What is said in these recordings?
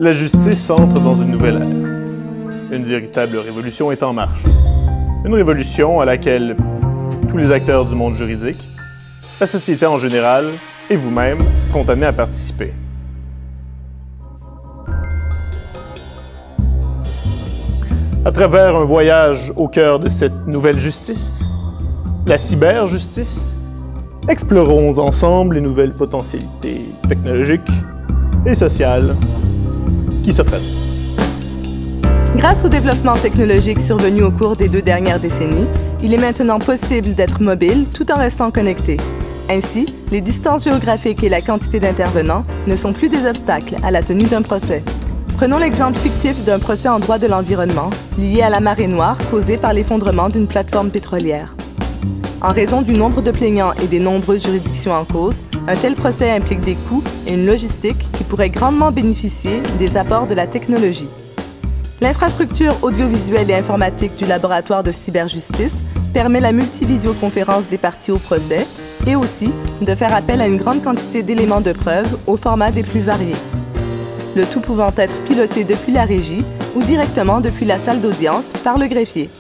La justice entre dans une nouvelle ère. Une véritable révolution est en marche. Une révolution à laquelle tous les acteurs du monde juridique, la société en général et vous-même seront amenés à participer. À travers un voyage au cœur de cette nouvelle justice, la cyberjustice, explorons ensemble les nouvelles potentialités technologiques et sociales qui s'offrent à nous. Grâce au développement technologique survenu au cours des 2 dernières décennies, il est maintenant possible d'être mobile tout en restant connecté. Ainsi, les distances géographiques et la quantité d'intervenants ne sont plus des obstacles à la tenue d'un procès. Prenons l'exemple fictif d'un procès en droit de l'environnement lié à la marée noire causée par l'effondrement d'une plateforme pétrolière. En raison du nombre de plaignants et des nombreuses juridictions en cause, un tel procès implique des coûts et une logistique qui pourraient grandement bénéficier des apports de la technologie. L'infrastructure audiovisuelle et informatique du laboratoire de cyberjustice permet la multivisioconférence des parties au procès et aussi de faire appel à une grande quantité d'éléments de preuve au format des plus variés. Le tout pouvant être piloté depuis la régie ou directement depuis la salle d'audience par le greffier.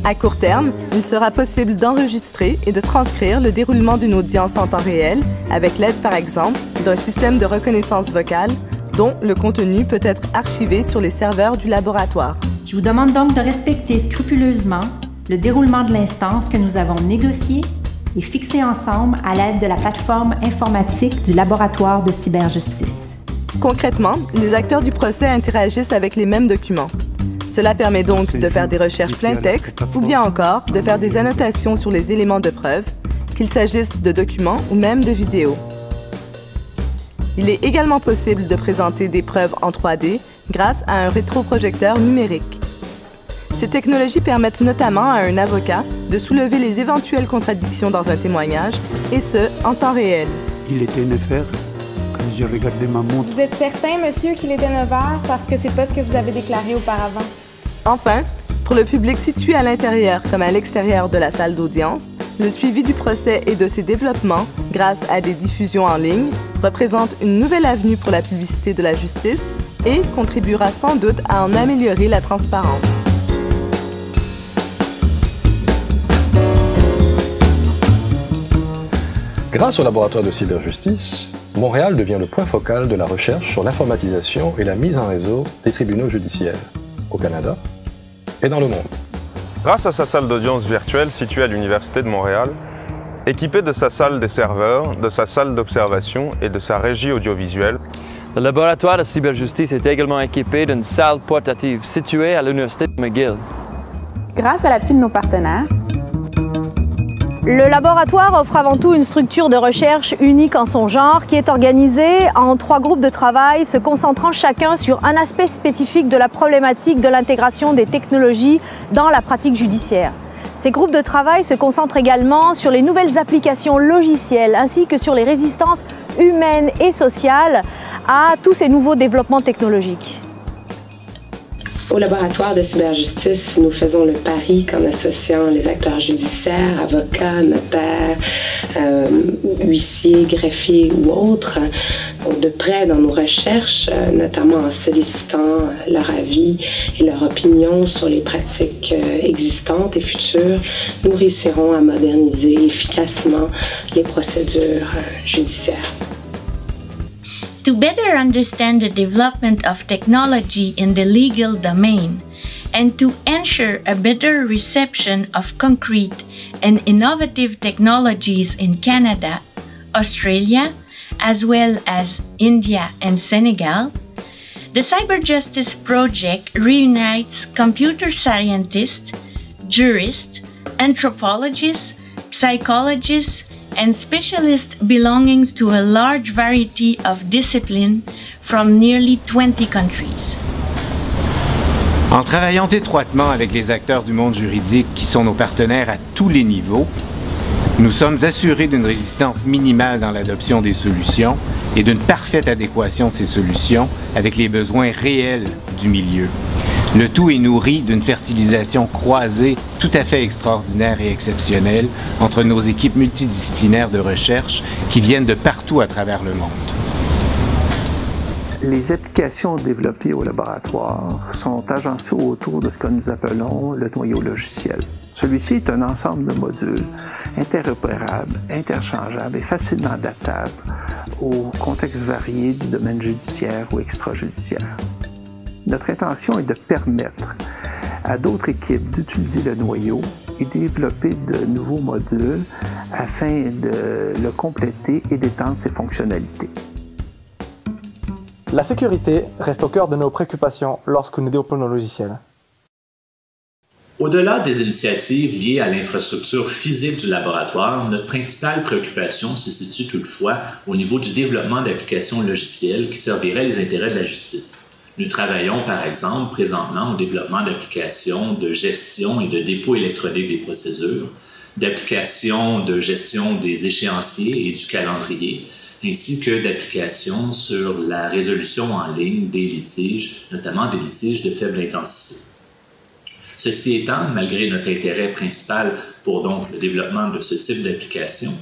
À court terme, il sera possible d'enregistrer et de transcrire le déroulement d'une audience en temps réel avec l'aide, par exemple, d'un système de reconnaissance vocale dont le contenu peut être archivé sur les serveurs du laboratoire. Je vous demande donc de respecter scrupuleusement le déroulement de l'instance que nous avons négociée et fixée ensemble à l'aide de la plateforme informatique du laboratoire de cyberjustice. Concrètement, les acteurs du procès interagissent avec les mêmes documents. Cela permet donc de faire des recherches plein texte ou bien encore de faire des annotations sur les éléments de preuve, qu'il s'agisse de documents ou même de vidéos. Il est également possible de présenter des preuves en 3D grâce à un rétroprojecteur numérique. Ces technologies permettent notamment à un avocat de soulever les éventuelles contradictions dans un témoignage, et ce, en temps réel. Il était 9h quand j'ai regardé ma montre. Vous êtes certain, monsieur, qu'il était 9h parce que c'est pas ce que vous avez déclaré auparavant? Enfin, pour le public situé à l'intérieur comme à l'extérieur de la salle d'audience, le suivi du procès et de ses développements, grâce à des diffusions en ligne, représente une nouvelle avenue pour la publicité de la justice et contribuera sans doute à en améliorer la transparence. Grâce au laboratoire de cyberjustice, Montréal devient le point focal de la recherche sur l'informatisation et la mise en réseau des tribunaux judiciaires au Canada et dans le monde. Grâce à sa salle d'audience virtuelle située à l'Université de Montréal, équipée de sa salle des serveurs, de sa salle d'observation et de sa régie audiovisuelle, le laboratoire de cyberjustice est également équipé d'une salle portative située à l'Université de McGill. Grâce à l'appui de nos partenaires, le laboratoire offre avant tout une structure de recherche unique en son genre qui est organisée en 3 groupes de travail se concentrant chacun sur un aspect spécifique de la problématique de l'intégration des technologies dans la pratique judiciaire. Ces groupes de travail se concentrent également sur les nouvelles applications logicielles ainsi que sur les résistances humaines et sociales à tous ces nouveaux développements technologiques. Au laboratoire de cyberjustice, nous faisons le pari qu'en associant les acteurs judiciaires, avocats, notaires, huissiers, greffiers ou autres, de près dans nos recherches, notamment en sollicitant leur avis et leur opinion sur les pratiques existantes et futures, nous réussirons à moderniser efficacement les procédures judiciaires. To better understand the development of technology in the legal domain and to ensure a better reception of concrete and innovative technologies in Canada, Australia, as well as India and Senegal, the Cyberjustice Project reunites computer scientists, jurists, anthropologists, psychologists, and specialists belonging to a large variety of disciplines from nearly 20 countries. En travaillant étroitement avec les acteurs du monde juridique qui sont nos partenaires à tous les niveaux, nous sommes assurés d'une résistance minimale dans l'adoption des solutions et d'une parfaite adéquation de ces solutions avec les besoins réels du milieu. Le tout est nourri d'une fertilisation croisée tout à fait extraordinaire et exceptionnelle entre nos équipes multidisciplinaires de recherche qui viennent de partout à travers le monde. Les applications développées au laboratoire sont agencées autour de ce que nous appelons le noyau logiciel. Celui-ci est un ensemble de modules interopérables, interchangeables et facilement adaptables aux contextes variés du domaine judiciaire ou extrajudiciaire. Notre intention est de permettre à d'autres équipes d'utiliser le noyau et développer de nouveaux modules afin de le compléter et d'étendre ses fonctionnalités. La sécurité reste au cœur de nos préoccupations lorsque nous développons nos logiciels. Au-delà des initiatives liées à l'infrastructure physique du laboratoire, notre principale préoccupation se situe toutefois au niveau du développement d'applications logicielles qui serviraient les intérêts de la justice. Nous travaillons par exemple présentement au développement d'applications de gestion et de dépôt électronique des procédures, d'applications de gestion des échéanciers et du calendrier, ainsi que d'applications sur la résolution en ligne des litiges, notamment des litiges de faible intensité. Ceci étant, malgré notre intérêt principal pour donc le développement de ce type d'application,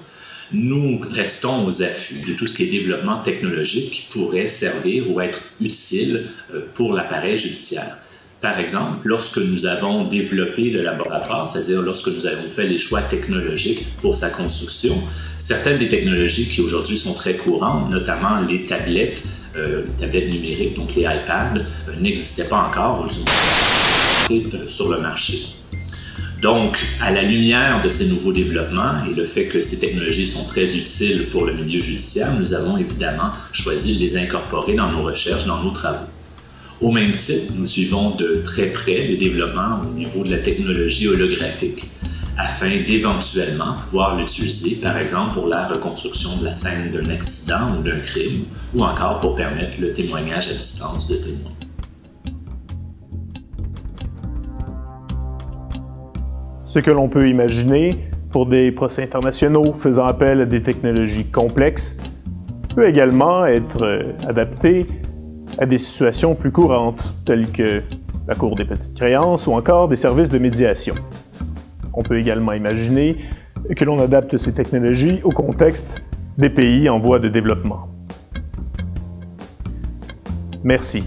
nous restons aux affûts de tout ce qui est développement technologique qui pourrait servir ou être utile pour l'appareil judiciaire. Par exemple, lorsque nous avons développé le laboratoire, c'est-à-dire lorsque nous avons fait les choix technologiques pour sa construction, certaines des technologies qui aujourd'hui sont très courantes, notamment les tablettes numériques, donc les iPads, n'existaient pas encore sur le marché. Donc, à la lumière de ces nouveaux développements et le fait que ces technologies sont très utiles pour le milieu judiciaire, nous avons évidemment choisi de les incorporer dans nos recherches, dans nos travaux. Au même titre, nous suivons de très près les développements au niveau de la technologie holographique, afin d'éventuellement pouvoir l'utiliser, par exemple, pour la reconstruction de la scène d'un accident ou d'un crime, ou encore pour permettre le témoignage à distance de témoins. Ce que l'on peut imaginer pour des procès internationaux faisant appel à des technologies complexes peut également être adapté à des situations plus courantes, telles que la Cour des petites créances ou encore des services de médiation. On peut également imaginer que l'on adapte ces technologies au contexte des pays en voie de développement. Merci.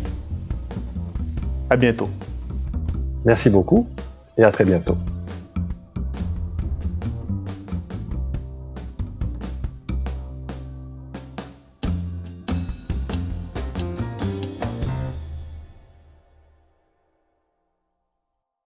À bientôt. Merci beaucoup et à très bientôt.